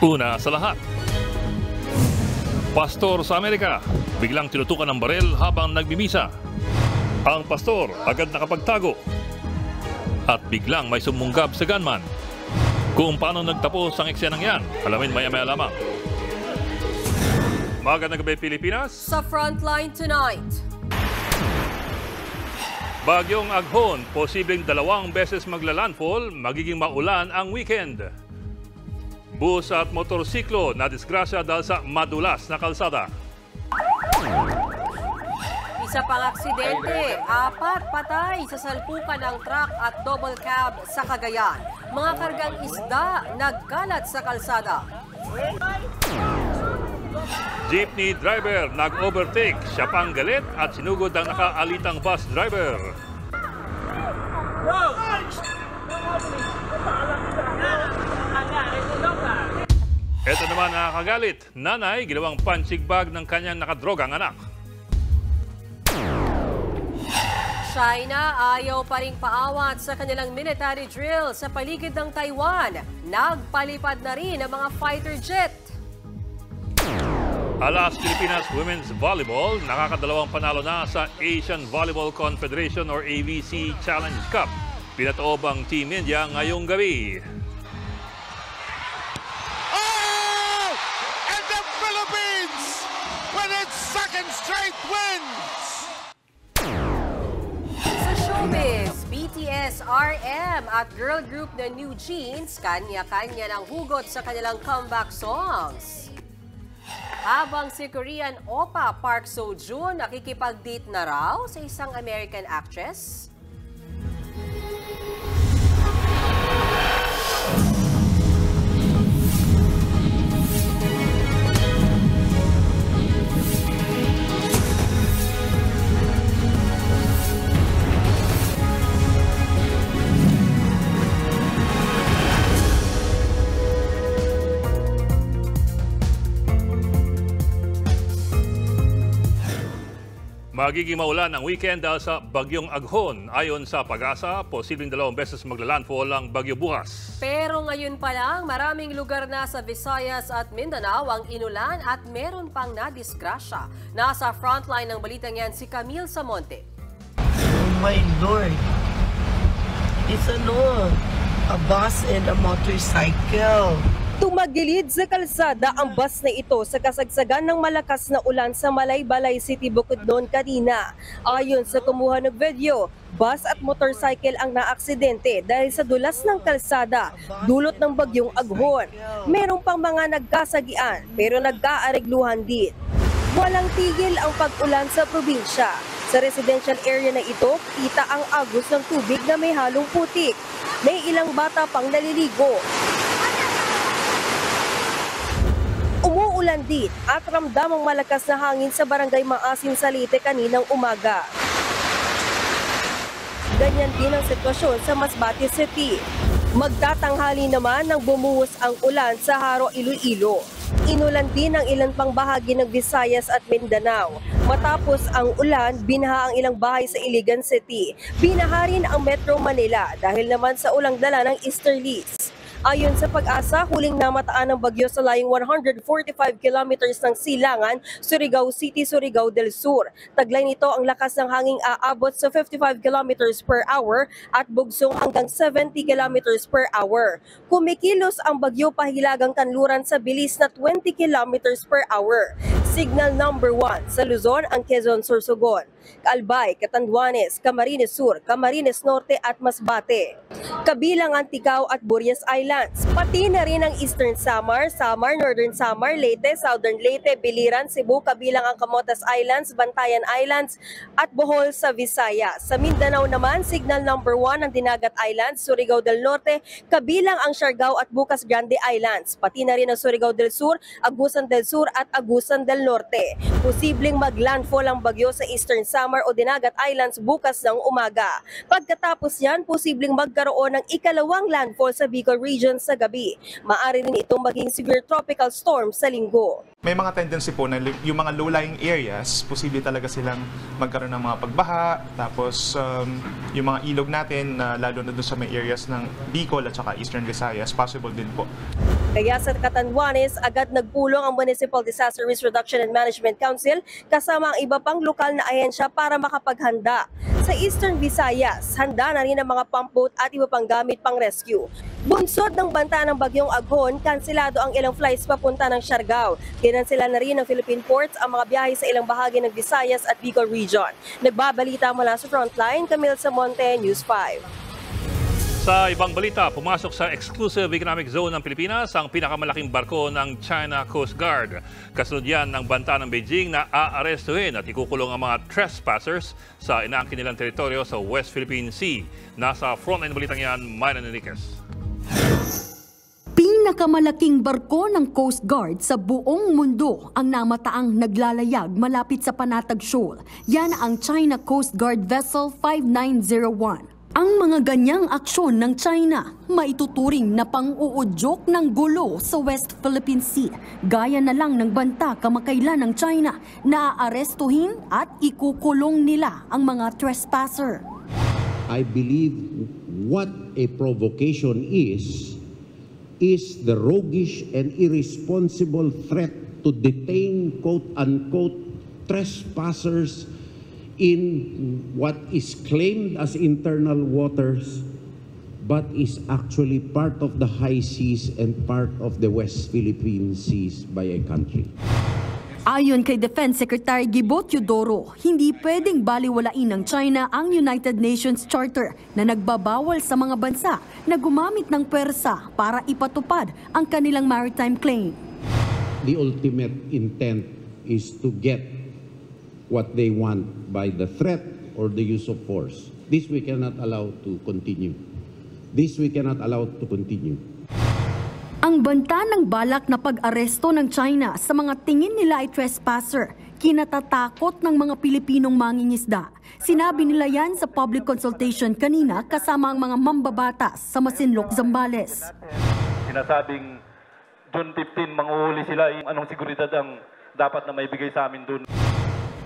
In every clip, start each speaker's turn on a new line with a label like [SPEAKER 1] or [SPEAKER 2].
[SPEAKER 1] Una sa lahat, pastor sa Amerika, biglang tinutukan ng baril habang nagmimisa. Ang pastor agad nakapagtago at biglang may sumunggab sa gunman. Kung paano nagtapos ang eksenang yan, alamin maya-maya lamang. Magandang gabi, Pilipinas.
[SPEAKER 2] Sa Frontline tonight,
[SPEAKER 1] Bagyong Aghon, posibleng 2 beses maglalandfall, magiging maulan ang weekend. Bus at motorsiklo na disgrasya dahil sa madulas na kalsada.
[SPEAKER 2] isa pang aksidente, 4 patay sa salpukan ng truck at double cab sa Cagayan. Mga kargang isda nagkalat sa kalsada.
[SPEAKER 1] Jeepney driver nag-overtake, siya pang galit at sinugod ang nakaalitang bus driver. Ito naman nakakagalit, nanay ginawang punching bag ng kanyang nakadrogang anak.
[SPEAKER 2] China ayaw pa ring paawat sa kanilang military drill sa paligid ng Taiwan. Nagpalipad na rin ang mga fighter jet.
[SPEAKER 1] Alas Pilipinas Women's Volleyball, nakakadalawang panalo na sa Asian Volleyball Confederation or AVC Challenge Cup. Pinatoob ang Team India ngayong gabi.
[SPEAKER 3] Oh! And the Philippines with its second straight wins!
[SPEAKER 2] Sa showbiz, BTS, RM at girl group na New Jeans, kanya-kanya ng hugot sa kanilang comeback songs. Habang si Korean Oppa Park Seo-joon nakikipag-date na raw sa isang American actress.
[SPEAKER 1] Magiging maulan ang weekend dahil sa Bagyong Aghon. Ayon sa Pag-asa, posibleng 2 beses maglalandfall ang bagyo bukas.
[SPEAKER 2] Pero ngayon pa lang, maraming lugar na sa Visayas at Mindanao ang inulan at meron pang nadisgrasya. Nasa frontline ng balitang yan si Camille Samonte.
[SPEAKER 4] Oh my Lord! It's a bus and a motorcycle.
[SPEAKER 5] Tumagilid sa kalsada ang bus na ito sa kasagsagan ng malakas na ulan sa Malaybalay City, Bukidnon kanina. Ayon sa kumuha ng video, bus at motorcycle ang naaksidente dahil sa dulas ng kalsada dulot ng Bagyong Aghon. Meron pang mga nagkasagian pero nagkaarigluhan din. Walang tigil ang pag-ulan sa probinsya. Sa residential area na ito, kita ang agos ng tubig na may halong putik. May ilang bata pang naliligo. Umuulan din at ramdamang malakas na hangin sa barangay Maasin, Salite kaninang umaga. Ganyan din ang sitwasyon sa Masbate City. Magtatanghali naman nang bumuhos ang ulan sa Haro, Iloilo. Inulan din ang ilan pang bahagi ng Visayas at Mindanao. Matapos ang ulan, binaha ang ilang bahay sa Iligan City. Binaha rin ang Metro Manila dahil naman sa ulang dala ng easterlies. Ayon sa Pag-asa, huling namataan ng bagyo sa layong 145 kilometers ng Silangan, Surigao City, Surigao del Sur. Taglay nito ang lakas ng hanging aabot sa 55 kilometers per hour at bugsong hanggang 70 kilometers per hour. Kumikilos ang bagyo pahilagang kanluran sa bilis na 20 kilometers per hour. Signal number 1 sa Luzon ang Quezon Sorsogon, Albay, Catanduanes, Camarines Sur, Camarines Norte at Masbate. Kabilang ang Ticao at Burias Islands, pati na rin ang Eastern Samar, Northern Samar, Leyte, Southern Leyte, Biliran, Cebu, kabilang ang Camotes Islands, Bantayan Islands at Bohol sa Visayas. Sa Mindanao naman, signal number 1 ang Dinagat Islands, Surigao del Norte, kabilang ang Siargao at Bucas Grande Islands, pati na rin ang Surigao del Sur, Agusan del Sur at Agusan del Norte. Posibleng maglandfall ang bagyo sa Eastern Samar o Dinagat Islands bukas ng umaga. Pagkatapos yan, posibleng magkaroon ng ikalawang landfall sa Bicol region sa gabi. Maaari rin itong maging severe tropical storm sa linggo.
[SPEAKER 6] May mga tendency po na yung mga low-lying areas, posible talaga silang magkaroon ng mga pagbaha. Tapos yung mga ilog natin, lalo na doon sa may areas ng Bicol at saka Eastern Visayas, possible din po.
[SPEAKER 5] Kaya sa Catanduanes, agad nagpulong ang Municipal Disaster Risk Reduction and Management Council kasama ang iba pang lokal na ahensya para makapaghanda. Sa Eastern Visayas, handa na rin ang mga pump boat at iba pang gamit pang rescue. Bunsod ng banta ng bagyong Aghon, kanselado ang ilang flights papunta ng Siargao. Kinansela na rin ng Philippine ports ang mga biyahe sa ilang bahagi ng Visayas at Bicol region. Nagbabalita mula sa Frontline, Camille Samonte, News 5.
[SPEAKER 1] Sa ibang balita, pumasok sa exclusive economic zone ng Pilipinas ang pinakamalaking barko ng China Coast Guard. Kasunod yan ng banta ng Beijing na aarestuhin at ikukulong ang mga trespassers sa inaangkin nilang teritoryo sa West Philippine Sea. Nasa frontline balitang yan, Myron Enriquez.
[SPEAKER 7] Pinakamalaking barko ng Coast Guard sa buong mundo ang namataang naglalayag malapit sa Panatag Shoal. Yan ang China Coast Guard Vessel 5901. Ang mga ganyang aksyon ng China maituturing na pang-uudyok ng gulo sa West Philippine Sea. Gaya na lang ng banta kamakailan ng China na aarestuhin at ikukulong nila ang mga trespasser.
[SPEAKER 8] I believe what a provocation is the roguish and irresponsible threat to detain quote-unquote trespassers in what is claimed as internal waters but is actually part of the high seas and part of the West Philippine Seas by a country.
[SPEAKER 7] Ayon kay Defense Secretary Gibo Teodoro, hindi pwedeng baliwalain ng China ang United Nations Charter na nagbabawal sa mga bansa na gumamit ng pwersa para ipatupad ang kanilang maritime claim.
[SPEAKER 8] The ultimate intent is to get what they want by the threat or the use of force. This we cannot allow to continue. This we cannot allow to continue.
[SPEAKER 7] Ang banta ng balak na pag-aresto ng China sa mga tingin nila ay trespasser, kinatatakot ng mga Pilipinong mangingisda. Sinabi nila yan sa public consultation kanina kasama ang mga mambabatas sa Masinloc, Zambales.
[SPEAKER 9] Sinasabing June 15 manguhuli sila, anong seguridad ang dapat na maibigay sa amin doon?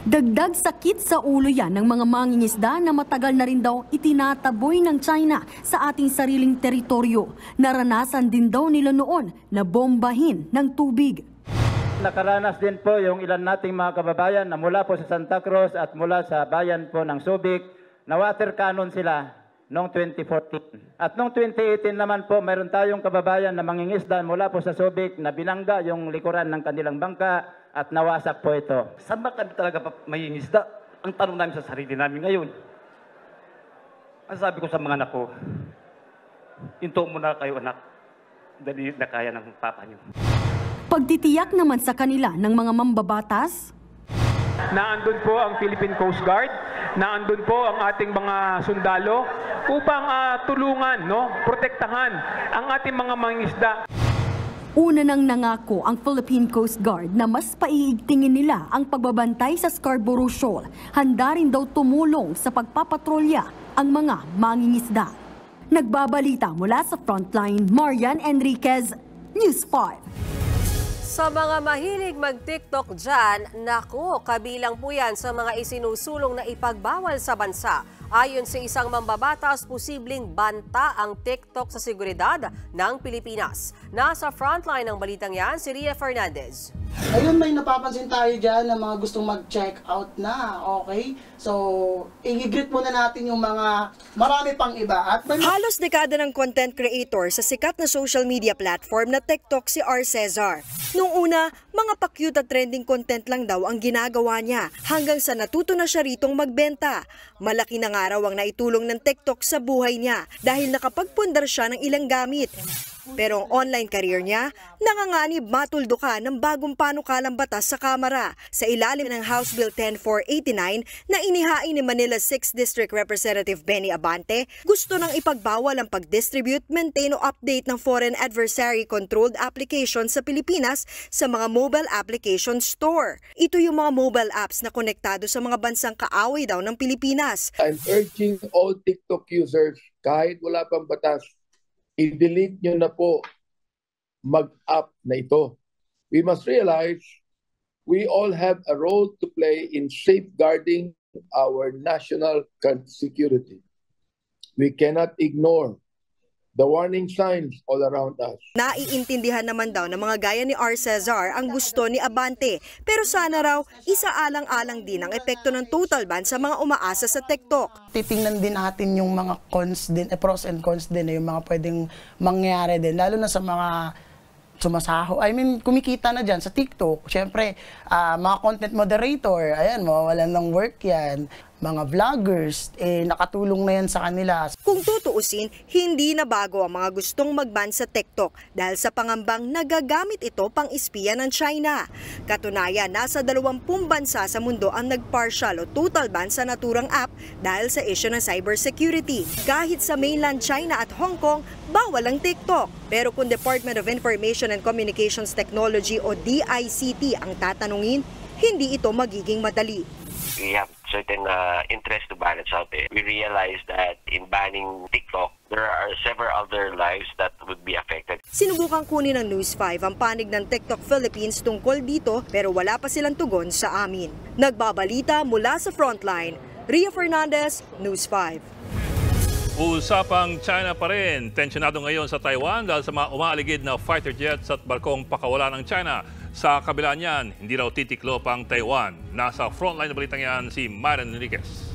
[SPEAKER 7] Dagdag sakit sa ulo yan ng mga mangingisda na matagal na rin daw itinataboy ng China sa ating sariling teritoryo. Naranasan din daw nila noon na bombahin ng tubig.
[SPEAKER 10] Nakaranas din po yung ilan nating mga kababayan na mula po sa Santa Cruz at mula sa bayan po ng Subic na water cannon sila noong 2014. At noong 2018 naman po mayroon tayong kababayan na mangingisda mula po sa Subic na binangga yung likuran ng kanilang bangka at nawasak po ito.
[SPEAKER 11] Saan ba kami talaga may isda? Ang tanong namin sa sarili namin ngayon. Ang sabi ko sa mga anak ko, hinto muna kayo anak, dali na kaya ng papa nyo.
[SPEAKER 7] Pagtitiyak naman sa kanila ng mga mambabatas,
[SPEAKER 12] naandun po ang Philippine Coast Guard, naandun po ang ating mga sundalo upang tulungan, protektahan ang ating mga mangingisda.
[SPEAKER 7] Una nang nangako ang Philippine Coast Guard na mas paiigtingin nila ang pagbabantay sa Scarborough Shoal. Handa rin daw tumulong sa pagpapatrolya ang mga mangingisda. Nagbabalita mula sa Frontline, Marian Enriquez, News 5.
[SPEAKER 2] Sa mga mahilig mag-TikTok dyan, naku, kabilang po yan sa mga isinusulong na ipagbawal sa bansa. Ayon sa isang mambabatas, posibleng banta ang TikTok sa seguridad ng Pilipinas. Nasa frontline ng balitang yan, si Ria Fernandez.
[SPEAKER 13] Ayun, may napapansin tayo dyan na mga gustong mag-check out na, okay? So, i-greet muna natin yung mga marami pang iba. At
[SPEAKER 5] halos dekada ng content creator sa sikat na social media platform na TikTok si R. Cesar. Noong una, mga pa-cute at trending content lang daw ang ginagawa niya hanggang sa natuto na siya ritong magbenta. Malaki na nga raw ang naitulong ng TikTok sa buhay niya dahil nakapagpundar siya ng ilang gamit. Pero ang online career niya, nanganganib matuldukan ng bagong panukalang batas sa Kamara sa ilalim ng House Bill 10489 na inihain ni Manila 6th District Representative Benny Abante. Gusto nang ipagbawal ang pag-distribute, maintain o update ng foreign adversary-controlled applications sa Pilipinas sa mga mobile application store. Ito yung mga mobile apps na konektado sa mga bansang kaaway daw ng Pilipinas.
[SPEAKER 14] I'm urging all TikTok users, kahit wala pang batas, i-delete nyo na po mag-app na ito. We must realize we all have a role to play in safeguarding our national security. We cannot ignore the warning signs all around us.
[SPEAKER 5] Naiintindihan naman daw ng mga gaya ni R. Cesar ang gusto ni Abante, pero sana raw isaalang-alang din ang epekto ng total ban sa mga umaasa sa TikTok.
[SPEAKER 13] Titingnan din natin yung mga cons din, pros and cons din, yung mga pwedeng mangyari din, lalo na sa mga sumasaho. I mean, kumikita na dyan sa TikTok. Siyempre, mga content moderator, ayan, mawawalan ng work yan. Mga vloggers, nakatulong na yan sa kanila.
[SPEAKER 5] Kung tutuusin, hindi na bago ang mga gustong mag-ban sa TikTok dahil sa pangambang nagagamit ito pang espiya ng China. Katunayan, nasa 20 bansa sa mundo ang nag-partial o total ban sa naturang app dahil sa issue ng cybersecurity. Kahit sa mainland China at Hong Kong, bawal ang TikTok. Pero kung Department of Information and Communications Technology o DICT ang tatanungin, hindi ito magiging madali.
[SPEAKER 15] We have certain interest to balance out there. We realize that in banning TikTok, there are several other lives that would be affected.
[SPEAKER 5] Sinubukang kunin ng News 5 ang panig ng TikTok Philippines tungkol dito pero wala pa silang tugon sa amin. Nagbabalita mula sa Frontline, Ria Fernandez, News 5.
[SPEAKER 1] Usapang China pa rin. Tensyonado ngayon sa Taiwan dahil sa mga umaaligid na fighter jets at barkong pakawala ng China. Sa kabila niyan, hindi raw titiklop ang Taiwan. Nasa frontline na balitang yan si Myron Enriquez.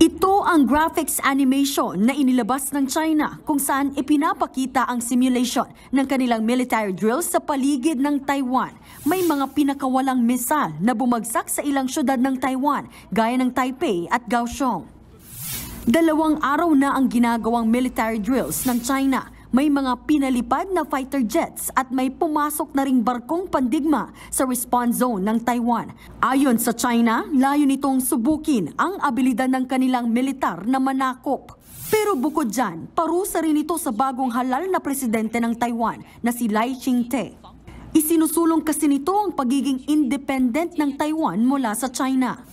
[SPEAKER 7] Ito ang graphics animation na inilabas ng China kung saan ipinapakita ang simulation ng kanilang military drills sa paligid ng Taiwan. May mga pinakawalang misal na bumagsak sa ilang syudad ng Taiwan gaya ng Taipei at Kaohsiung. 2 araw na ang ginagawang military drills ng China. May mga pinalipad na fighter jets at may pumasok na ring barkong pandigma sa response zone ng Taiwan. Ayon sa China, layo nitong subukin ang abilidad ng kanilang militar na manakop. Pero bukod dyan, parusa rin ito sa bagong halal na presidente ng Taiwan na si Lai Ching-te. Isinusulong kasi nito ang pagiging independent ng Taiwan mula sa China.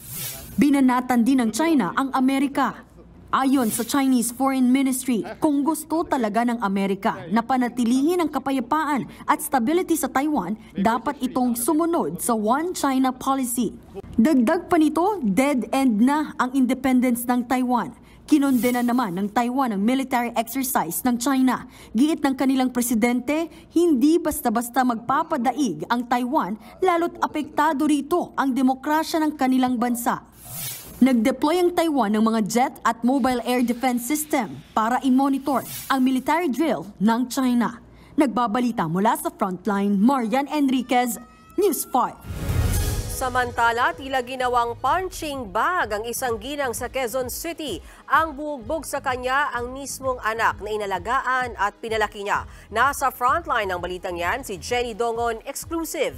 [SPEAKER 7] Binanatan din ng China ang Amerika. Ayon sa Chinese Foreign Ministry, kung gusto talaga ng Amerika na panatilihin ang kapayapaan at stability sa Taiwan, dapat itong sumunod sa One China policy. Dagdag pa nito, dead end na ang independence ng Taiwan. Kinondena naman ng Taiwan ang military exercise ng China. Giit ng kanilang presidente, hindi basta-basta magpapadaig ang Taiwan, lalo't apektado rito ang demokrasya ng kanilang bansa. Nag-deploy ang Taiwan ng mga jet at mobile air defense system para i-monitor ang military drill ng China. Nagbabalita mula sa Frontline, Marian Enriquez, News 5.
[SPEAKER 2] Samantala, tila ginawang punching bag ang isang ginang sa Quezon City. Ang bugbog sa kanya ang mismong anak na inalagaan at pinalaki niya. Nasa Frontline ng balitang yan, si Jenny Dongon, exclusive.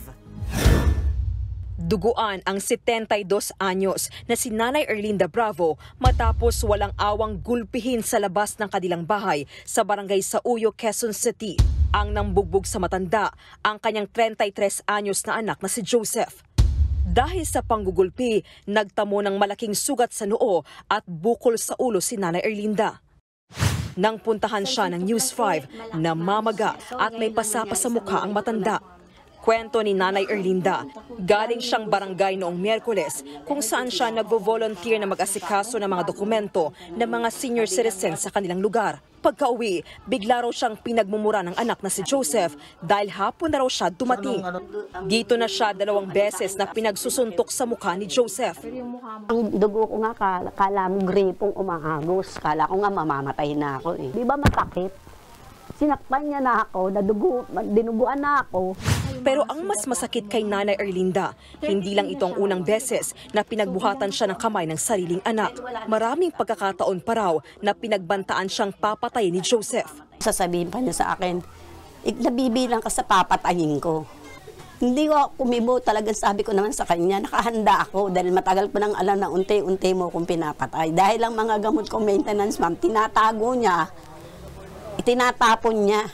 [SPEAKER 16] Duguan ang 72 anyos na si Nanay Erlinda Bravo matapos walang awang gulpihin sa labas ng kanilang bahay sa barangay Sauyo, Quezon City. Ang nambugbog sa matanda, ang kanyang 33 anyos na anak na si Joseph. Dahil sa panggugulpi, nagtamo ng malaking sugat sa noo at bukol sa ulo si Nanay Erlinda. Nang puntahan siya ng News 5, namamaga at may pasapa sa mukha ang matanda. Kwento ni Nanay Erlinda, galing siyang barangay noong Miyerkules kung saan siya nagvo-volunteer na mag-asikaso ng mga dokumento ng mga senior citizens sa kanilang lugar. Pagka-uwi, bigla raw siyang pinagmumura ng anak na si Joseph dahil hapon na raw siya dumating. Dito na siya 2 beses na pinagsusuntok sa mukha ni Joseph.
[SPEAKER 17] Ang dugo ko nga, kala mo gripong umaagos. Kala ko nga mamamatay na ako eh. Di ba masakit? Sinakpan niya na ako, dinuguan na ako.
[SPEAKER 16] Pero ang mas masakit kay Nanay Erlinda, hindi lang itong unang beses na pinagbuhatan siya ng kamay ng sariling anak. Maraming pagkakataon pa raw na pinagbantaan siyang papatayin ni Joseph.
[SPEAKER 17] Sasabihin pa niya sa akin, nabibilang ka sa papatayin ko. Hindi ko kumibo, talagang sabi ko naman sa kanya, nakahanda ako dahil matagal ko nang alam na unti-unti mo kong pinapatay. Dahil ang mga gamot ko maintenance, ma'am, tinatago niya, itinatapon niya.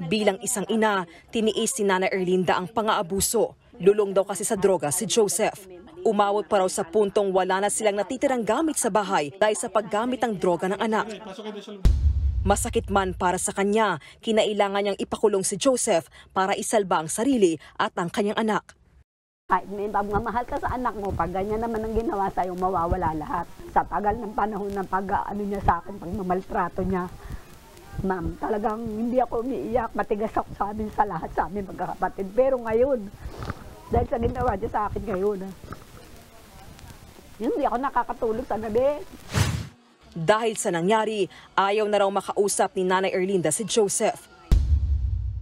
[SPEAKER 16] Bilang isang ina, tiniis si Nanay Erlinda ang pang-aabuso. Lulong daw kasi sa droga si Joseph. Umawot pa raw sa puntong wala na silang natitirang gamit sa bahay dahil sa paggamit ng droga ng anak. Masakit man para sa kanya, kinailangan niyang ipakulong si Joseph para isalba ang sarili at ang kanyang anak.
[SPEAKER 17] Kahit may pagmamahal ka sa anak mo, pag ganyan naman ang ginawa sa'yo, mawawala lahat. Sa tagal ng panahon ng pag-ano niya sa akin, pagmamaltrato niya, ma'am, talagang hindi ako umiiyak, matigas ako sa amin sa lahat, sa amin magkakapatid. Pero ngayon, dahil sa ginawa niya sa akin ngayon, hindi ako nakakatulog sa gabi.
[SPEAKER 16] Dahil sa nangyari, ayaw na raw makausap ni Nanay Erlinda si Joseph.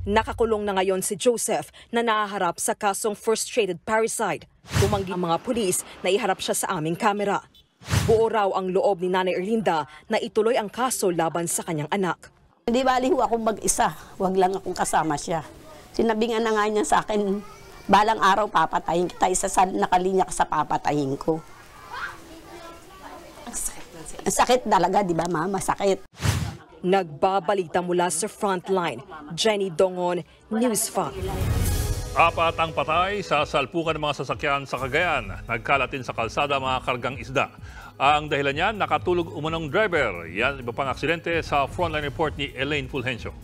[SPEAKER 16] Nakakulong na ngayon si Joseph na nahaharap sa kasong frustrated parricide. Tumanggi ang mga pulis na iharap siya sa aming kamera. Buo raw ang loob ni Nanay Erlinda na ituloy ang kaso laban sa kanyang anak.
[SPEAKER 17] Hindi baliho akong mag-isa, wag lang akong kasama siya. Sinabingan na nga niya sa akin, balang araw papatayin kita, isa sa nakalinya ka sa papatayin ko. Ang sakit talaga, di ba, mama? Sakit.
[SPEAKER 16] Nagbabalita mula sa Frontline, Jenny Dongon, News 5.
[SPEAKER 1] Apat ang patay sa salpukan ng mga sasakyan sa Cagayan. Nagkalatin sa kalsada mga kargang isda. Ang dahilan niyan, nakatulog umunong driver. Yan iba pang aksidente sa Frontline report ni Elaine Fulgencio.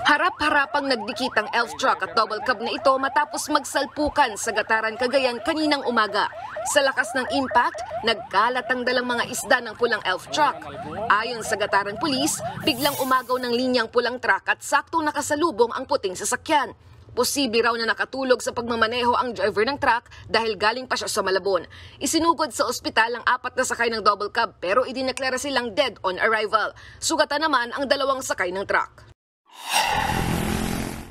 [SPEAKER 18] Harap-harapang nagdikit ang elf truck at double cab na ito matapos magsalpukan sa Gataran, Cagayan kaninang umaga. Sa lakas ng impact, nagkalat ang dalang mga isda ng pulang elf truck. Ayon sa Gataran Police, biglang umagaw ng linyang pulang truck at saktong nakasalubong ang puting sasakyan. Posible raw na nakatulog sa pagmamaneho ang driver ng truck dahil galing pa siya sa Malabon. Isinugod sa ospital ang 4 na sakay ng double cab pero idineklara silang dead on arrival. Sugatan naman ang 2 sakay ng truck.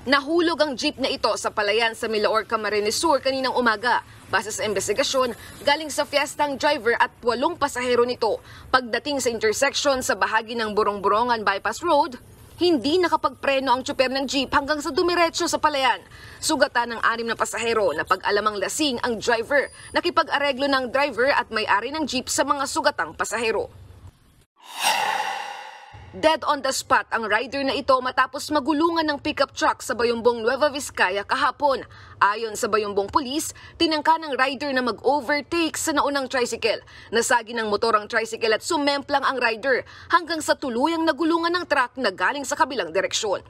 [SPEAKER 18] Nahulog ang jeep na ito sa palayan sa Milaor, Camarines Sur kaninang umaga. Base sa investigasyon, galing sa Fiesta ang driver at 8 pasahero nito. Pagdating sa intersection sa bahagi ng Burong-Burongan Bypass Road, hindi nakapagpreno ang tsuper ng jeep hanggang sa dumiretso sa palayan. Sugatan ng 6 na pasahero na pag-alamang lasing ang driver. Nakipag-areglo ng driver at may-ari ng jeep sa mga sugatang pasahero. Dead on the spot ang rider na ito matapos magulungan ng pickup truck sa Bayumbong, Nueva Vizcaya kahapon. Ayon sa Bayumbong Police, tinangka ng rider na mag-overtake sa naunang tricycle. Nasagi ng motor ang tricycle at sumemplang ang rider hanggang sa tuluyang nagulungan ng truck na galing sa kabilang direksyon.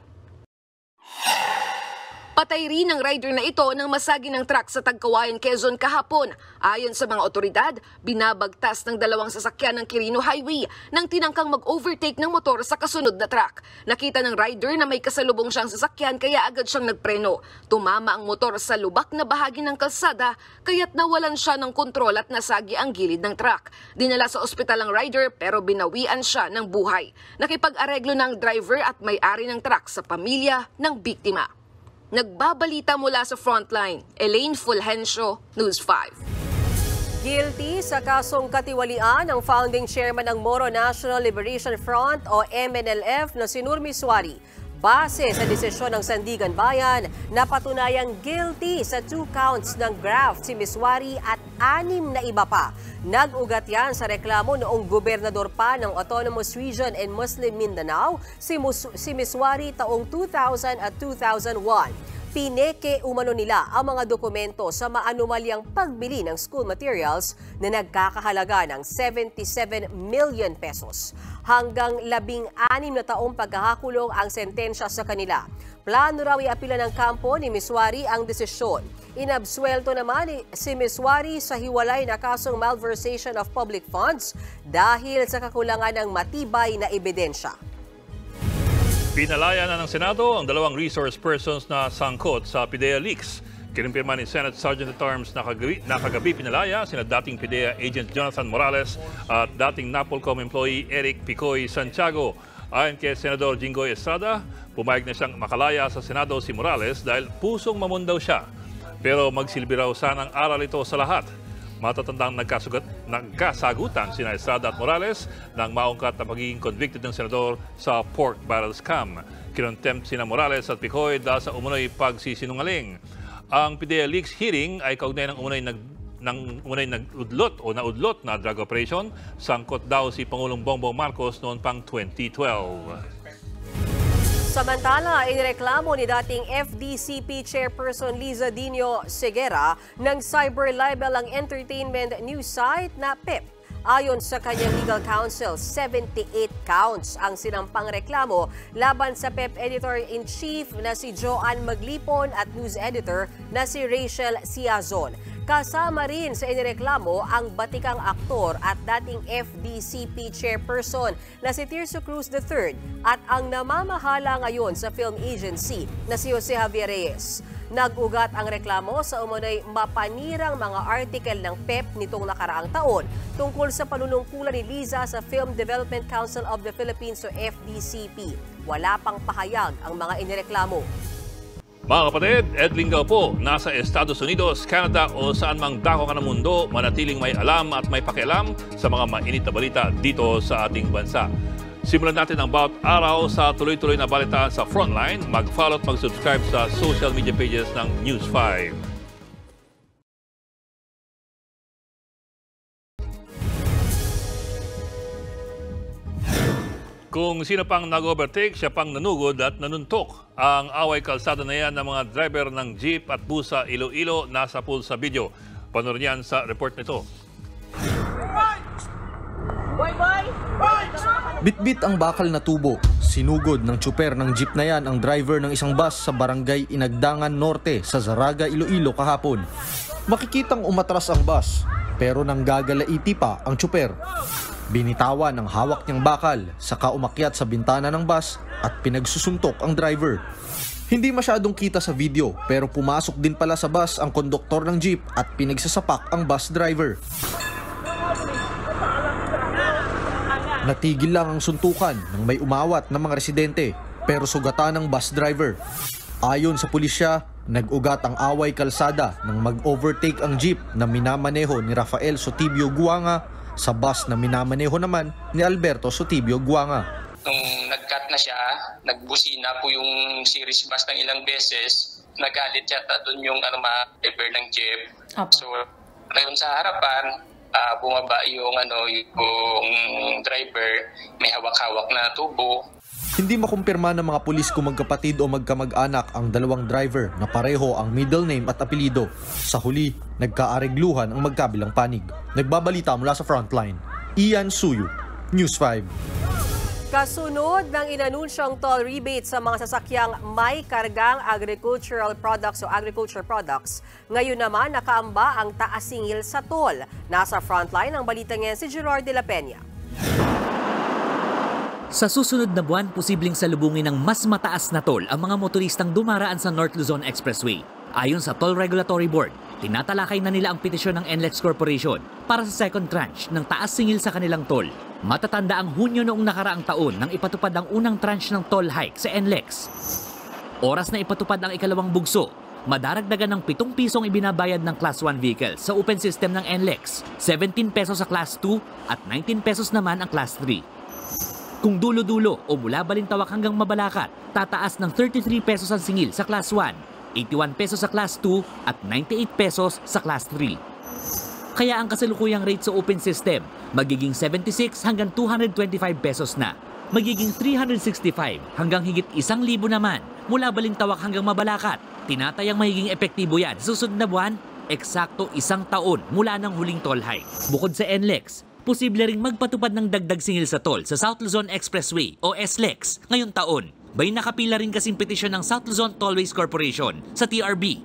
[SPEAKER 18] Patay rin ang rider na ito nang masagi ng truck sa Tagkawayan, Quezon kahapon. Ayon sa mga otoridad, binabagtas ng 2 sasakyan ng Quirino Highway nang tinangkang mag-overtake ng motor sa kasunod na truck. Nakita ng rider na may kasalubong siyang sasakyan kaya agad siyang nagpreno. Tumama ang motor sa lubak na bahagi ng kalsada kaya't nawalan siya ng kontrol at nasagi ang gilid ng truck. Dinala sa ospital ang rider pero binawian siya ng buhay. Nakipag-areglo ng driver at may-ari ng truck sa pamilya ng biktima. Nagbabalita mula sa Frontline, Elaine Fulgencio, News 5.
[SPEAKER 2] Guilty sa kasong katiwalian ang founding chairman ng Moro National Liberation Front o MNLF na si Nur Misuari. Base sa desisyon ng Sandigan Bayan, napatunayang guilty sa 2 counts ng graft si Misuari at 6 na iba pa. Nag-ugat yan sa reklamo noong gobernador pa ng Autonomous Region in Muslim Mindanao, si Misuari taong 2000 at 2001. Pineke umano nila ang mga dokumento sa maanumalyang pagbili ng school materials na nagkakahalaga ng 77 million pesos. Hanggang 16 na taong pagkakakulong ang sentensya sa kanila. Plano raw iapila ng kampo ni Misuari ang desisyon. Inabsuelto naman si Misuari sa hiwalay na kasong malversation of public funds dahil sa kakulangan ng matibay na ebidensya.
[SPEAKER 1] Pinalaya na ng Senado ang 2 resource persons na sangkot sa PIDEA leaks. Kinumpirma ni Senate Sergeant at Arms na kagabi pinalaya sina dating PIDEA Agent Jonathan Morales at dating NAPOLCOM employee Eric Picoy Santiago. Ayon kay Senador Jinggoy Estrada, pumayag na siyang makalaya sa Senado si Morales dahil pusong mamundaw siya. Pero magsilbi raw sanang aral ito sa lahat. Matatandang nagkasagutan sina Estrada at Morales nang maungkat na pagiging convicted ng senador sa pork barrel scam. Kinontempt sina Morales at Picoy dahil sa umunoy pagsisinungaling. Ang PIDEA Leaks hearing ay kaugnay ng umunoy naudlot na drug operation. Sangkot daw si Pangulong Bongbong Marcos noon pang 2012.
[SPEAKER 2] Samantala, inireklamo ni dating FDCP Chairperson Liza Dino Seguera ng cyber libel ang entertainment news site na PIP. Ayon sa kanyang legal counsel, 78 counts ang sinampang reklamo laban sa PEP Editor-in-Chief na si Joanne Maglipon at news editor na si Rachel Siazon. Kasama rin sa inireklamo ang batikang aktor at dating FDCP chairperson na si Tirso Cruz III at ang namamahala ngayon sa film agency na si Jose Javier Reyes. Nag-ugat ang reklamo sa umunoy mapanirang mga artikel ng PEP nitong nakaraang taon tungkol sa panunungkulan ni Liza sa Film Development Council of the Philippines o FDCP. Wala pang pahayag ang mga inireklamo.
[SPEAKER 1] Mga kapatid, Ed Lingaw po, nasa Estados Unidos, Canada o saan mang dako ka ng mundo, manatiling may alam at may pakialam sa mga mainit na balita dito sa ating bansa. Simulan natin ang bawat araw sa tuloy-tuloy na balitaan sa Frontline. Mag-follow at mag-subscribe sa social media pages ng News 5. Kung sino pang nag-overtake, siya pang nanugod at nanuntok. Ang away kalsada na yan ng mga driver ng jeep at bus sa Iloilo nasa pool sa video. Panoorin yan sa report nito.
[SPEAKER 19] Bitbit ang bakal na tubo. Sinugod ng tsuper ng jeep na yan ang driver ng isang bus sa barangay Inagdangan Norte sa Zaraga, Iloilo kahapon. Makikitang umatras ang bus pero nanggagalaiti pa ang tsuper. Binitawan ng hawak niyang bakal saka umakyat sa bintana ng bus at pinagsusuntok ang driver. Hindi masyadong kita sa video pero pumasok din pala sa bus ang konduktor ng jeep at pinagsasapak ang bus driver. Natigil lang ang suntukan nang may umawat ng mga residente pero sugatan ng bus driver. Ayon sa pulisya, nag-ugat ang away kalsada nang mag-overtake ang jeep na minamaneho ni Rafael Sotibio Guanga sa bus na minamaneho naman ni Alberto Sotibio Guanga.
[SPEAKER 20] Nung nag-cut na siya, nagbusina po yung series bus ng ilang beses, nagalit yata doon yung driver ng jeep. So, ngayon sa harapan, bumaba yung driver, may hawak-hawak na tubo.
[SPEAKER 19] Hindi makumpirma ng mga pulis kung magkapatid o magkamag-anak ang dalawang driver na pareho ang middle name at apelido. Sa huli, nagkaaregluhan ang magkabilang panig. Nagbabalita mula sa Frontline, Ian Suyu, News 5.
[SPEAKER 2] Kasunod ng inanunsyang toll rebate sa mga sasakyang may kargang agricultural products o agriculture products, ngayon naman nakaamba ang taas singil sa toll. Nasa Frontline ang balita ngayon si Gerard de la Peña.
[SPEAKER 21] Sa susunod na buwan, posibleng salubungin ng mas mataas na toll ang mga motoristang dumaraan sa North Luzon Expressway. Ayon sa Toll Regulatory Board, tinatalakay na nila ang petisyon ng NLEX Corporation para sa second tranche ng taas singil sa kanilang toll. Matatanda ang Hunyo noong nakaraang taon nang ipatupad ang unang tranche ng toll hike sa NLEX. Oras na ipatupad ang ikalawang bugso, madaragdagan ng 7 pisong ibinabayad ng Class 1 vehicle sa open system ng NLEX, 17 pesos sa Class 2 at 19 pesos naman ang Class 3. Kung dulo-dulo o mula Balintawak hanggang Mabalacat, tataas ng 33 pesos ang singil sa Class 1, 81 pesos sa Class 2 at 98 pesos sa Class 3. Kaya ang kasalukuyang rate sa open system, magiging 76 hanggang 225 pesos na. Magiging 365 hanggang higit 1,000 naman mula Balintawak hanggang Mabalacat. Tinatayang magiging epektibo yan sa susunod na buwan, eksakto 1 taon mula ng huling toll hike. Bukod sa NLEX, posible ring magpatupad ng dagdag singil sa toll sa South Luzon Expressway o SLEX ngayong taon. Bay nakapila rin kasing petisyon ng South Luzon Tollways Corporation sa TRB.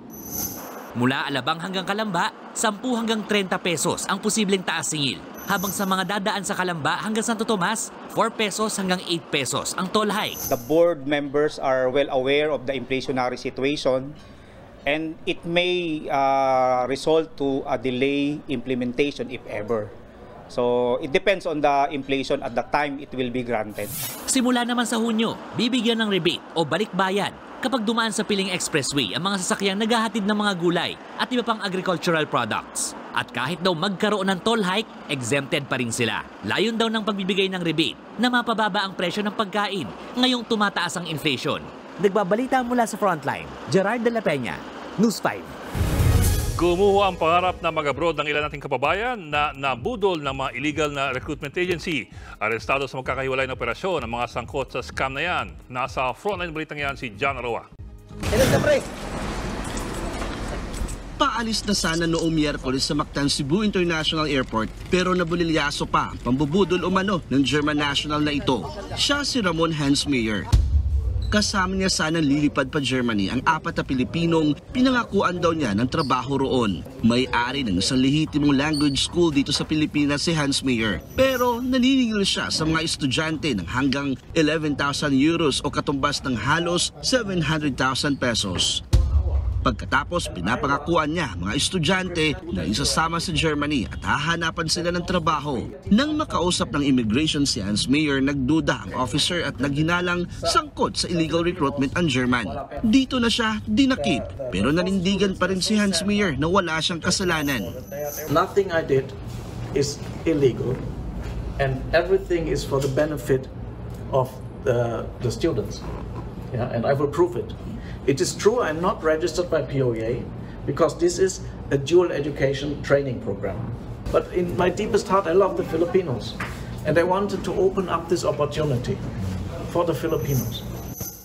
[SPEAKER 21] Mula Alabang hanggang Calamba, 10 hanggang 30 pesos ang posibleng taas singil. Habang sa mga dadaan sa Calamba hanggang Santo Tomas, 4 pesos hanggang 8 pesos ang toll hike.
[SPEAKER 22] The board members are well aware of the inflationary situation
[SPEAKER 3] And it may result to a delay implementation if ever. So it depends on the inflation at the time it will be granted.
[SPEAKER 21] Simula naman sa Hunyo, bibigyan ng rebate o balikbayan kapag dumaan sa Piling Expressway ang mga sasakyang naghahatid ng mga gulay at iba pang agricultural products. At kahit daw magkaroon ng toll hike, exempted pa rin sila. Layon daw ng pagbibigay ng rebate na mapababa ang presyo ng pagkain ngayong tumataas ang inflation. Nagbabalita mula sa Frontline, Gerard de la Peña, News 5.
[SPEAKER 1] Gumuho ang pangarap na mag-abroad ng ilan nating kababayan na nabudol ng mga illegal na recruitment agency. Arestado sa magkakahiwalay na operasyon ang mga sangkot sa scam na yan. Nasa Frontline balitang yan si John Aroa.
[SPEAKER 22] Paalis na sana noong Miyerkules sa Mactan, Cebu International Airport pero nabulilyaso pa ang pambubudol umano ng German national na ito. Siya si Ramon Hans Meyer. Kasama niya sanang lilipad pa Germany ang 4 na Pilipinong pinangakuan daw niya ng trabaho roon. May-ari ng isang lehitimong language school dito sa Pilipinas si Hans Meyer. Pero naniningil siya sa mga estudyante ng hanggang 11,000 euros o katumbas ng halos 700,000 pesos. Pagkatapos, pinapangakuan niya mga estudyante na isasama sa Germany at hahanapan sila ng trabaho. Nang makausap ng immigration si Hans Meyer, nagduda ang officer at naghinalang sangkot sa illegal recruitment ang German. Dito na siya dinakip, pero nanindigan pa rin si Hans Meyer na wala siyang kasalanan.
[SPEAKER 23] Nothing I did is illegal and everything is for the benefit of the students. Yeah, and I will prove it. It is true I'm not registered by POA because this is a dual education training program. But in my deepest heart, I love the Filipinos. And I wanted to open up this opportunity for the Filipinos.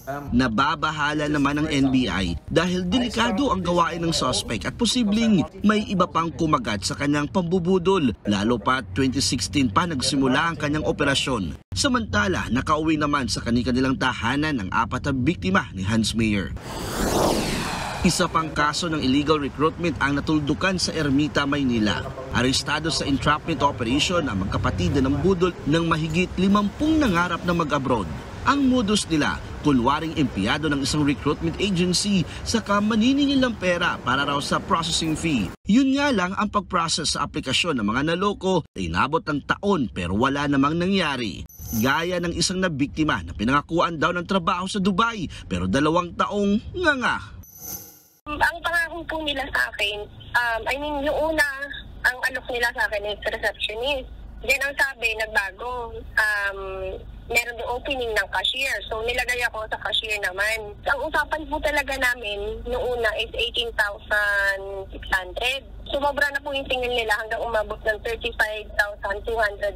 [SPEAKER 22] Nababahala naman ng NBI dahil delikado ang gawain ng suspect at posibleng may iba pang kumagat sa kanyang pambubudol, lalo pa 2016 pa nagsimula ang kanyang operasyon. Samantala, nakauwi naman sa kanilang tahanan ng 4 na biktima ni Hans Meyer. Isa pang kaso ng illegal recruitment ang natuldukan sa Ermita, Maynila. Arestado sa entrapment operation ang magkapatid na ng budol ng mahigit 50 nangarap na mag-abroad. Ang modus nila, kunwaring empleyado ng isang recruitment agency saka maniningil ng pera para raw sa processing fee. Yun nga lang ang pag-process sa aplikasyon ng mga naloko ay inabot ng taon pero wala namang nangyari. Gaya ng isang nabiktima na pinangakuan daw ng trabaho sa Dubai pero 2 taong nga.
[SPEAKER 24] Ang pangako po nila sa akin, yung una, ang alok nila sa akin is receptionist. Then ang sabi, nagbago. Meron yung opening ng cashier. So, nilagay ako sa cashier naman. Ang usapan po talaga namin noong una is 18,600. Sumobra na po yung tingin nila hanggang umabot ng 35,200.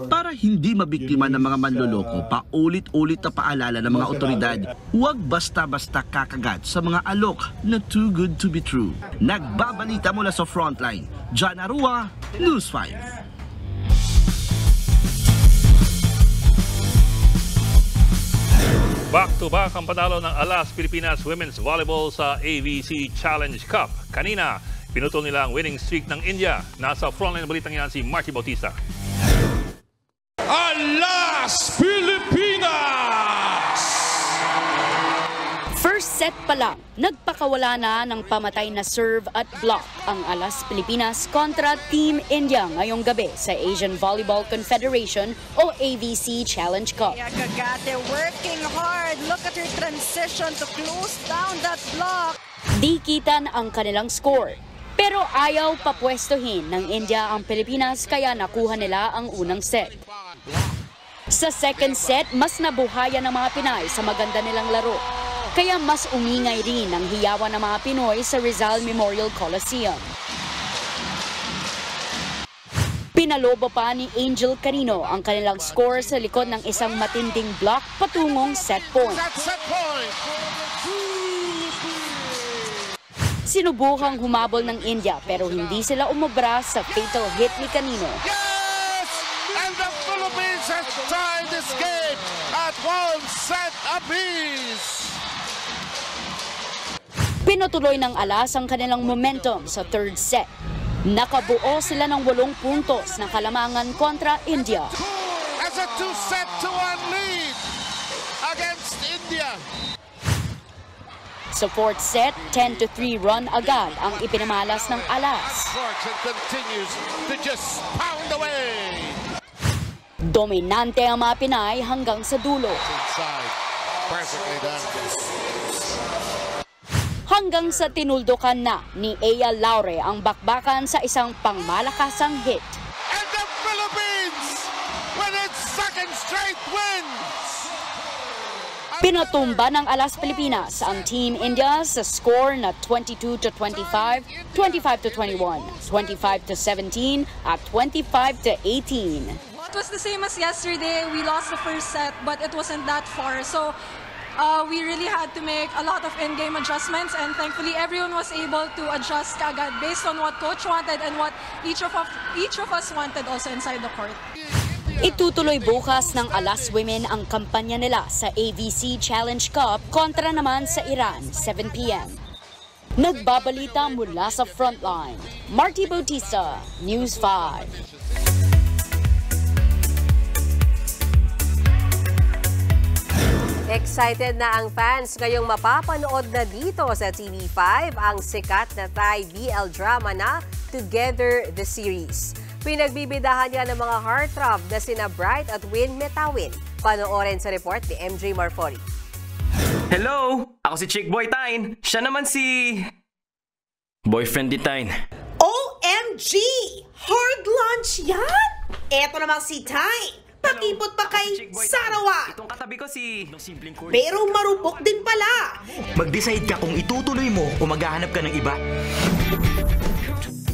[SPEAKER 22] Para hindi mabiktima ng mga manloloko, paulit-ulit na paalala ng mga otoridad, huwag basta-basta kakagat sa mga alok na too good to be true. Nagbabalita mula sa Frontline, John Arua, News 5.
[SPEAKER 1] Back-to-back ang panalo ng Alas Pilipinas Women's Volleyball sa AVC Challenge Cup. Kanina, pinutol nila ang winning streak ng India. Nasa Frontline balitang yan si Marky Bautista.
[SPEAKER 25] Alas Pilipinas!
[SPEAKER 26] First set pa lang, nagpakawala na ng pamatay na serve at block ang Alas Pilipinas kontra Team India ngayong gabi sa Asian Volleyball Confederation o AVC Challenge Cup.
[SPEAKER 27] Kagate working hard. Look at her transition to close down that block.
[SPEAKER 26] Di kitan ang kanilang score. Pero ayaw papwestuhin ng India ang Pilipinas kaya nakuha nila ang unang set. Sa second set, mas nabuhayan ng mga Pinay sa maganda nilang laro. Kaya mas umingay rin ang hiyawan ng mga Pinoy sa Rizal Memorial Coliseum. Pinalobo pa ni Angel Carino ang kanilang score sa likod ng isang matinding block patungong set point. Sinubukang humabol ng India pero hindi sila umubra sa fatal hit ni Carino.
[SPEAKER 25] Yes! And the Philippines has tied this game at 1 set apiece.
[SPEAKER 26] Pinutuloy ng Alas ang kanilang momentum sa third set. Nakabuo sila ng 8 puntos na kalamangan kontra India.
[SPEAKER 25] As a 2-1 lead against India.
[SPEAKER 26] Sa fourth set, 10-3 run agad ang ipinamalas ng Alas. Dominante ang mga Pinay hanggang sa dulo. Hanggang sa tinuldukan na ni Ea Laure ang bakbakan sa isang pangmalakasang hit.
[SPEAKER 25] And the Philippines with its second straight wins!
[SPEAKER 26] Pinatumba ng Alas Pilipinas ang Team India sa score na 22-25, 25-21, 25-17 at 25-18.
[SPEAKER 27] It was the same as yesterday. We lost the first set, but it wasn't that far. So we really had to make a lot of in-game adjustments, and thankfully everyone was able to adjust agad based on what coach wanted and what each of us wanted also inside the court.
[SPEAKER 26] Itutuloy bukas ng Alas Women ang kampanya nila sa AVC Challenge Cup kontra naman sa Iran, 7 p.m. Nagbabalita mula sa Frontline, Marty Bautista, News 5.
[SPEAKER 2] Excited na ang fans ngayong mapapanood na dito sa TV5 ang sikat na Thai BL drama na Together the Series. Pinagbibidahan niya ng mga heartthrob na sina Bright at Win Metawin. Panoorin sa report ni MJ Marfori.
[SPEAKER 4] Hello! Ako si Chick Boy Tyne. Siya naman si... boyfriend ni Tyne.
[SPEAKER 6] OMG! Hard lunch yan? Eto namang si Tyne. Pakipot pa kay Sarawat.
[SPEAKER 4] Itong katabi ko si...
[SPEAKER 6] Pero marupok din pala.
[SPEAKER 4] Mag-decide ka kung itutuloy mo o maghahanap ka ng iba.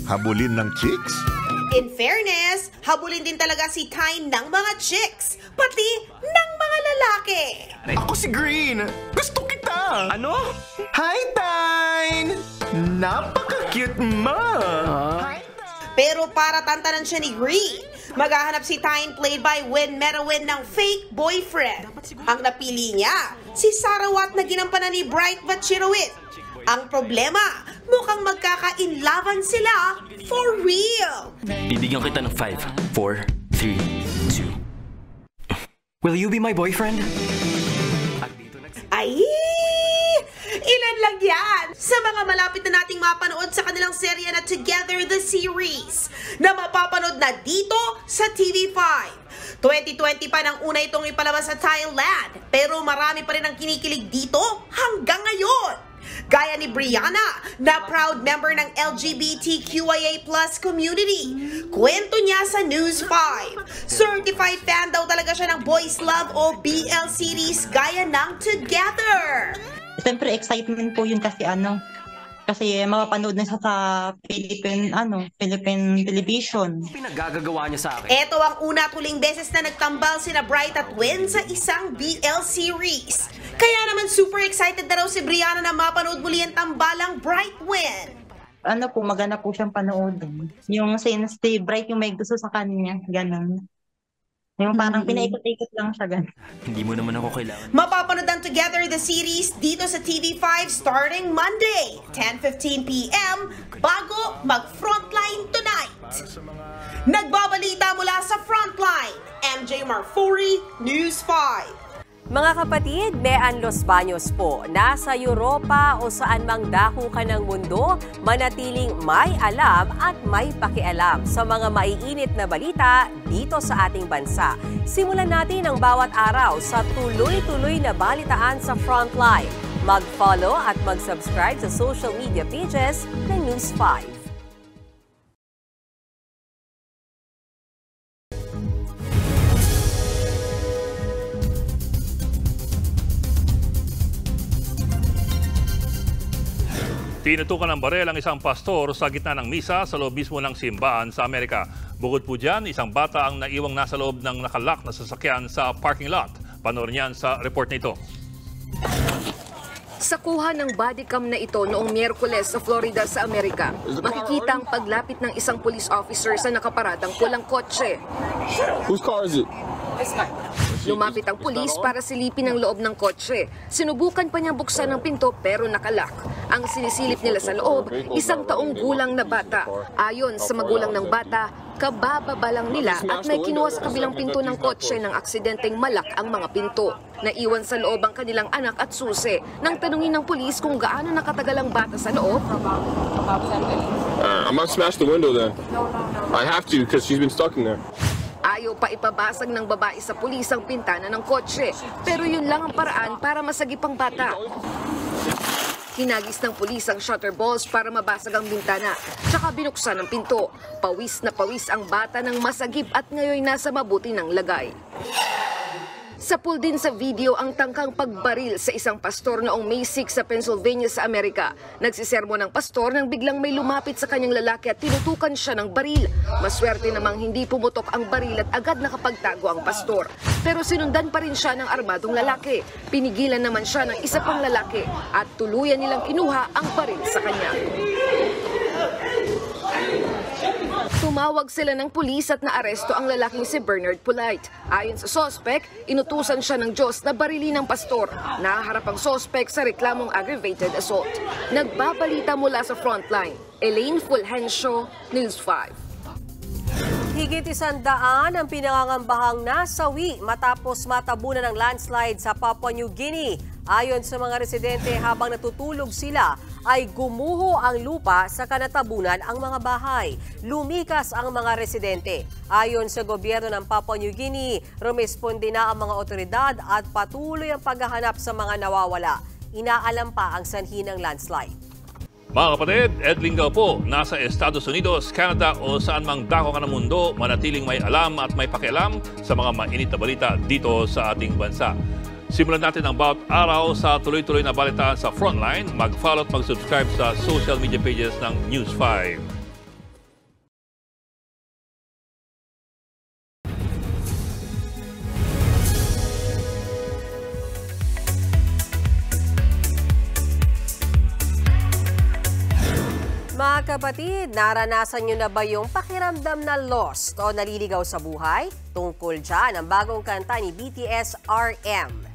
[SPEAKER 8] Habulin ng chicks?
[SPEAKER 6] In fairness, habulin din talaga si Tyne ng mga chicks, pati ng mga lalaki.
[SPEAKER 4] Ako si Green. Gusto kita. Ano? Hi, Tyne! Napaka-cute mo.
[SPEAKER 6] Pero para tantanan siya ni Green, maghahanap si Tyne played by Win Metawin ng fake boyfriend. Ang napili niya, si Sarawat na ginampanan ni Bright Vatchirowit. Ang problema, mukhang magkaka-inlaban sila for real.
[SPEAKER 4] Bibigyan kita ng 5, 4, 3, 2. Will you be my boyfriend?
[SPEAKER 6] Ay! Ilan lang yan sa mga malapit na nating mapanood sa kanilang serye na Together the Series na mapapanood na dito sa TV5. 2020 pa nang una itong ipalabas sa Thailand, pero marami pa rin ang kinikilig dito hanggang ngayon. Gaya ni Brianna, na proud member ng LGBTQIA+ community. Kwento niya sa News 5. Certified fan daw talaga siya ng Boys Love o BL series gaya ng Together.
[SPEAKER 9] Siyempre excitement po yun kasi kasi mapapanood na siya sa Philippine television.
[SPEAKER 4] Pinaggagawa niya sa akin.
[SPEAKER 6] Ito ang una at huling beses na nagtambal sina Bright at Win sa isang BL series. Kaya naman super excited na raw si Brianna na mapanood muli ang tambalang Bright Win.
[SPEAKER 9] Maganda po siyang panoodin. Yung since si Bright yung may gusto sa kanya, ganun. Yung parang pinaikot-ikot lang siya, ganun.
[SPEAKER 4] Hindi mo naman ako kailangan.
[SPEAKER 6] Mapapanood ang Together the Series dito sa TV5 starting Monday, 10:15 p.m. bago mag-Frontline tonight. Nagbabalita mula sa Frontline, MJ Marfori, News 5.
[SPEAKER 2] Mga kapatid, Mean Los Baños po. Nasa Europa o saan mang dako ka ng mundo, manatiling may alam at may pakialam sa mga maiinit na balita dito sa ating bansa. Simulan natin ang bawat araw sa tuloy-tuloy na balitaan sa Frontline. Mag-follow at mag-subscribe sa social media pages ng News 5.
[SPEAKER 1] Tinutukan ng barel ang isang pastor sa gitna ng misa sa loob mismo ng simbahan sa Amerika. Bukod po dyan, isang bata ang naiwang nasa loob ng nakalak na sasakyan sa parking lot. Panoorin niyan sa report na ito.
[SPEAKER 18] Sa kuha ng bodycam na ito noong Miyerkules sa Florida sa Amerika, makikita ang paglapit ng isang police officer sa nakaparadang pulang kotse.
[SPEAKER 10] Whose car is it?
[SPEAKER 18] Lumapit ang pulis para silipin ang loob ng kotse. Sinubukan pa niyang buksan ang pinto pero nakalak. Ang sinisilip nila sa loob, 1 taong gulang na bata. Ayon sa magulang ng bata, kabababa lang nila at may kinuha sa kabilang pinto ng kotse ng aksidenteng malak ang mga pinto. Naiwan sa loob ang kanilang anak at susi. Nang tanungin ng pulis kung gaano nakatagal ang bata sa loob,
[SPEAKER 8] I'm gonna smash the window then. I have to because she's been stuck in there.
[SPEAKER 18] ayaw pa ipabasag ng babae sa pulis ang pintana ng kotse. Pero yun lang ang paraan para masagip ang bata. Hinagis ng pulis ang shutter balls para mabasag ang bintana, tsaka binuksan ang pinto. Pawis na pawis ang bata ng masagip at ngayon nasa mabuti ng lagay. Sapul din sa video ang tangkang pagbaril sa isang pastor noong May 6 sa Pennsylvania sa Amerika. Nagsisermo ng pastor nang biglang may lumapit sa kanyang lalaki at tinutukan siya ng baril. Maswerte namang hindi pumutok ang baril at agad nakapagtago ang pastor. Pero sinundan pa rin siya ng armadong lalaki. Pinigilan naman siya ng isa pang lalaki at tuluyan nilang kinuha ang baril sa kanya. Tumawag sila ng pulis at naaresto ang lalaking si Bernard Polite. Ayon sa sospek, inutusan siya ng Diyos na barilin ng pastor. Nahaharap ang sospek sa reklamong aggravated assault. Nagbabalita mula sa frontline. Elaine Fulgencio, News 5.
[SPEAKER 2] Higit 100 ang pinangangambahang nasawi matapos matabunan ng landslide sa Papua New Guinea. Ayon sa mga residente, habang natutulog sila, ay gumuho ang lupa sa kanatabunan ang mga bahay. Lumikas ang mga residente. Ayon sa gobyerno ng Papua New Guinea, rumesponde na ang mga otoridad at patuloy ang paghahanap sa mga nawawala. Inaalam pa ang sanhi ng landslide.
[SPEAKER 1] Mga kapatid, Ed Lingaw po, nasa Estados Unidos, Canada o saan mang dako ka ng mundo, manatiling may alam at may pakialam sa mga mainit na balita dito sa ating bansa. Simulan natin ang bawat araw sa tuloy-tuloy na balitaan sa Frontline. Mag-follow at mag-subscribe sa social media pages ng News 5.
[SPEAKER 2] Mga kapatid, naranasan nyo na ba yung pakiramdam na lost o naliligaw sa buhay? Tungkol dyan ang bagong kanta ni BTS RM.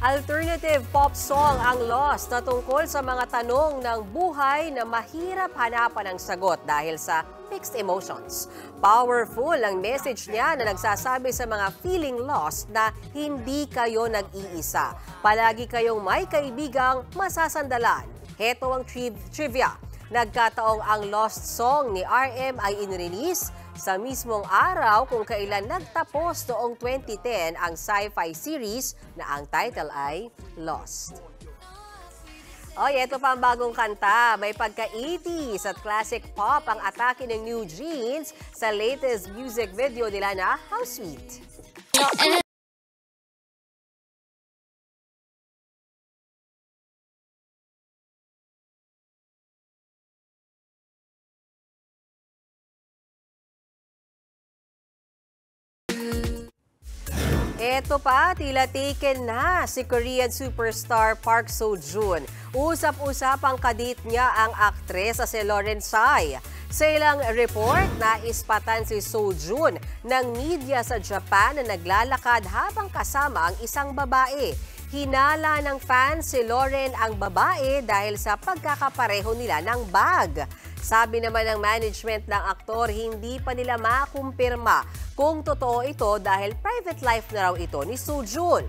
[SPEAKER 2] Alternative pop song ang Lost na tungkol sa mga tanong ng buhay na mahirap hanapan ng sagot dahil sa mixed emotions. Powerful ang message niya na nagsasabi sa mga feeling lost na hindi kayo nag-iisa. Palagi kayong may kaibigang masasandalan. Heto ang trivia. Nagkataong ang Lost song ni RM ay inrelease sa mismong araw kung kailan nagtapos noong 2010 ang sci-fi series na ang title ay Lost. Oy, ito pa ang bagong kanta. May pagka-80s at classic pop ang atake ng New Jeans sa latest music video nila na How Sweet. Eto pa, tila taken na si Korean superstar Park Seo-joon. Usap-usap ang kadate niya ang aktres sa si Lauren Tsai. Sa ilang report, naispatan si Seo-joon ng media sa Japan na naglalakad habang kasama ang isang babae. Hinala ng fans si Lauren ang babae dahil sa pagkakapareho nila ng bag. Sabi naman ng management ng aktor, hindi pa nila makumpirma kung totoo ito dahil private life na raw ito ni Seo-joon.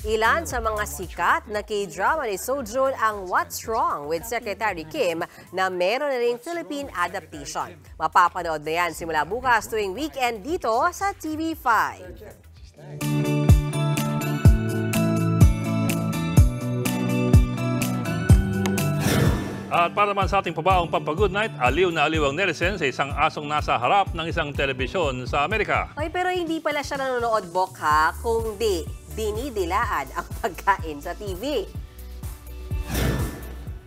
[SPEAKER 2] Ilan sa mga sikat na K-drama ni Seo-joon ang What's Wrong with Secretary Kim na meron na ring Philippine adaptation. Mapapanood na yan simula bukas tuwing weekend dito sa TV5.
[SPEAKER 1] At para naman sa ating pabaong pampagood night, aliw na aliw ang netizen sa isang asong nasa harap ng isang telebisyon sa Amerika.
[SPEAKER 2] Ay, pero hindi pala siya nanonood, Bok, ha? Kundi dinidilaan ang pagkain sa TV.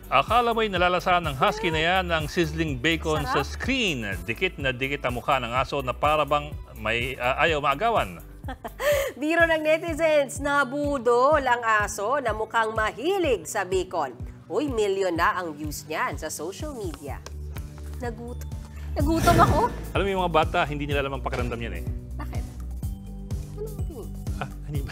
[SPEAKER 1] Akala mo'y nalalasahan ng husky na yan ng sizzling bacon sa screen. Dikit na dikit ang mukha ng aso na para bang may ayaw maagawan.
[SPEAKER 2] Biro ng netizens, nabudol ang aso na mukhang mahilig sa bacon. Uy, milyon na ang views niyan sa social media. Nagutom ako.
[SPEAKER 1] Alam mo yung mga bata, hindi nila alam ang pakiramdam yan eh.
[SPEAKER 2] Bakit?
[SPEAKER 1] Hindi ba?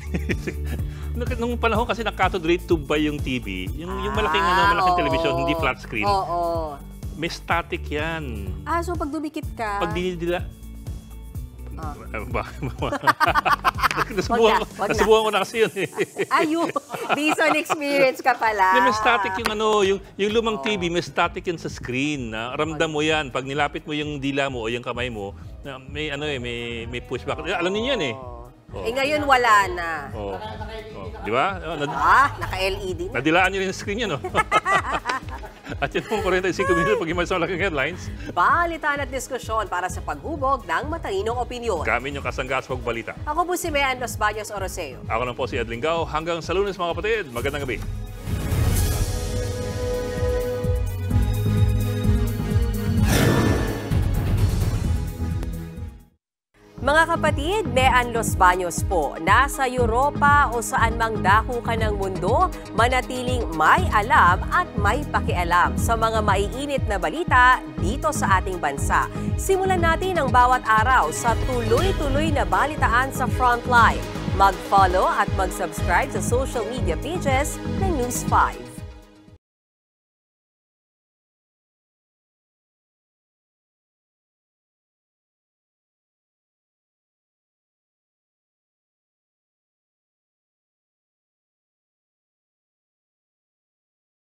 [SPEAKER 1] Nung panahon kasi naka-cathode ray tube ba yung TV? Yung malaking television, hindi flat screen.
[SPEAKER 2] Oo.
[SPEAKER 1] May static yan.
[SPEAKER 2] So pag dumikit ka...
[SPEAKER 1] Pag dinidila... Nasubukan ko na kasi yun.
[SPEAKER 2] Based on experience ka pala.
[SPEAKER 1] May static yung lumang TV, may static yan sa screen. Ramdam mo yan. Pag nilapit mo yung dila mo o yung kamay mo, may pushback. Alam niyo yan eh.
[SPEAKER 2] Ngayon wala na.
[SPEAKER 1] Di ba?
[SPEAKER 2] Naka-LED na.
[SPEAKER 1] Nadilaan niyo rin yung screen yan, no? At yun pong 45 minutos pag-imas sa malaking headlines.
[SPEAKER 2] Balitaan at diskusyon para sa paghubog ng matalinong opinyon.
[SPEAKER 1] Kami yung kasangga sa pagbalita.
[SPEAKER 2] Ako po si Mean Los Baños Oroseo.
[SPEAKER 1] Ako lang po si Ed Lingao. Hanggang sa Lunes mga kapatid. Magandang gabi.
[SPEAKER 2] Mga kapatid, Mean Los Baños po. Nasa Europa o saan mang dako ka ng mundo, manatiling may alam at may pakialam sa mga maiinit na balita dito sa ating bansa. Simulan natin ang bawat araw sa tuloy-tuloy na balitaan sa Frontline. Mag-follow at mag-subscribe sa social media pages ng News 5.